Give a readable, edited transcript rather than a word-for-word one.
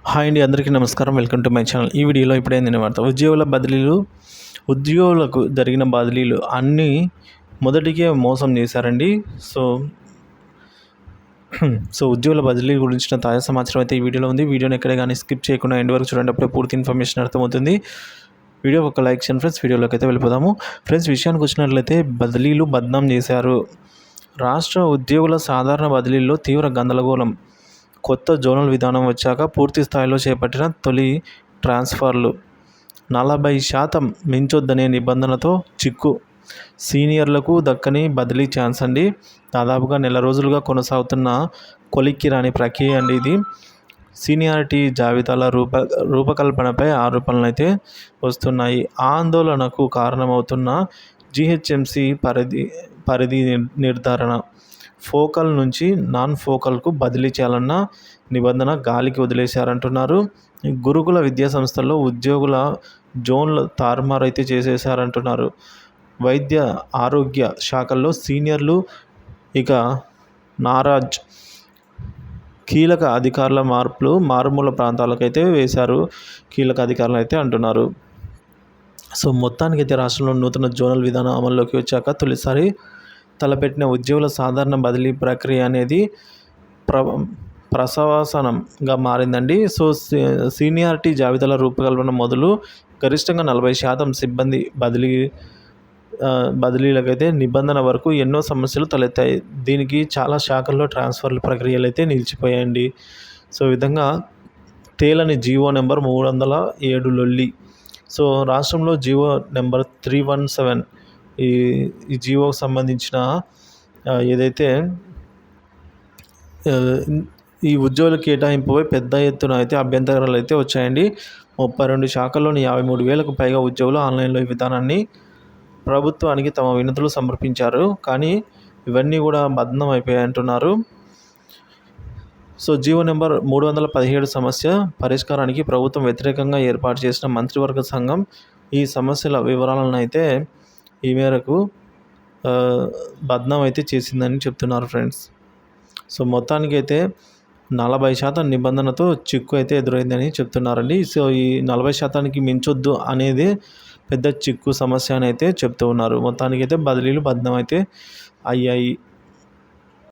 Hi అండి, అందరికీ నమస్కారం. Welcome to my channel. ఈ వీడియోలో ఇప్పుడేందని వార్త ఉద్యోగులకు జరిగిన బదిలీలు అన్నీ మొదటికే మోసం చేశారండి. సో ఉద్యోగుల బదిలీ గురించిన తాజా సమాచారం అయితే ఈ వీడియోలో ఉంది. వీడియోని ఎక్కడ కానీ స్కిప్ చేయకుండా ఎండ్ వరకు చూడండి, అప్పుడే పూర్తి ఇన్ఫర్మేషన్ అర్థమవుతుంది. వీడియో ఒక లైక్ చేయండి ఫ్రెండ్స్. వీడియోలోకి అయితే వెళ్ళిపోదాము. ఫ్రెండ్స్, విషయానికి వచ్చినట్లయితే బదిలీలు బద్నాం చేశారు. రాష్ట్ర ఉద్యోగుల సాధారణ బదిలీల్లో తీవ్ర గందరగోళం. కొత్త జోనల్ విధానం వచ్చాక పూర్తి స్థాయిలో చేపట్టిన తొలి ట్రాన్స్ఫర్లు 40% మించొద్దనే నిబంధనతో చిక్కు. సీనియర్లకు దక్కని బదిలీ ఛాన్స్ అండి. దాదాపుగా నెల రోజులుగా కొనసాగుతున్న కొలిక్కి రాని ప్రక్రియ అండి ఇది. సీనియారిటీ జాబితాల రూపకల్పనపై ఆరోపణలు అయితే వస్తున్నాయి. ఆందోళనకు కారణమవుతున్న జీహెచ్ఎంసీ పరిధి నిర్ధారణ, ఫోకల్ నుంచి నాన్ ఫోకల్కు బదిలీ చేయాలన్న నిబంధన గాలికి వదిలేశారంటున్నారు. గురుకుల విద్యా సంస్థల్లో ఉద్యోగుల జోన్లు తారుమారు అయితే చేసేశారంటున్నారు. వైద్య ఆరోగ్య శాఖల్లో సీనియర్లు ఇక నారాజ్. కీలక అధికారుల మార్పులు మారుమూల ప్రాంతాలకైతే వేశారు కీలక అధికారులు అయితే అంటున్నారు. సో మొత్తానికైతే రాష్ట్రంలో నూతన జోనల్ విధానం అమల్లోకి వచ్చాక తొలిసారి తలపెట్టిన ఉద్యోగుల సాధారణ బదిలీ ప్రక్రియ అనేది ప్రశంసనీయంగా మారిందండి. సో సీనియారిటీ జాబితాల రూపకల్పన మొదలు గరిష్టంగా 40% సిబ్బంది బదిలీలకైతే నిబంధన వరకు ఎన్నో సమస్యలు తలెత్తాయి. దీనికి చాలా శాఖల్లో ట్రాన్స్ఫర్ల ప్రక్రియలు అయితే నిలిచిపోయాయండి. సో ఈ విధంగా తేలని జీవో నెంబర్ 307 లొల్లి. సో రాష్ట్రంలో జీవో నెంబర్ 317 ఈ జీవోకి సంబంధించిన ఏదైతే ఈ ఉద్యోగుల కేటాయింపుపై పెద్ద ఎత్తున అయితే అభ్యంతరాలు అయితే వచ్చాయండి. 32 శాఖల్లోని 53,000కు పైగా ఉద్యోగులు ఆన్లైన్లో ఈ విధానాన్ని ప్రభుత్వానికి తమ వినతులు సమర్పించారు. కానీ ఇవన్నీ కూడా బద్నాం అయిపోయాయి అంటున్నారు. సో జీవో నెంబర్ 317 సమస్య పరిష్కారానికి ప్రభుత్వం వ్యతిరేకంగా ఏర్పాటు చేసిన మంత్రివర్గ సంఘం ఈ సమస్యల వివరాలను అయితే ఈ మేరకు బద్నాం అయితే చేసిందని చెప్తున్నారు ఫ్రెండ్స్. సో మొత్తానికైతే 40% నిబంధనతో చిక్కు అయితే ఎదురైందని చెప్తున్నారండి. సో ఈ 40%కి మించొద్దు అనేది పెద్ద చిక్కు సమస్య అని అయితే చెప్తూ ఉన్నారు. మొత్తానికైతే బదిలీలు బద్నాం అయితే అయ్యాయి.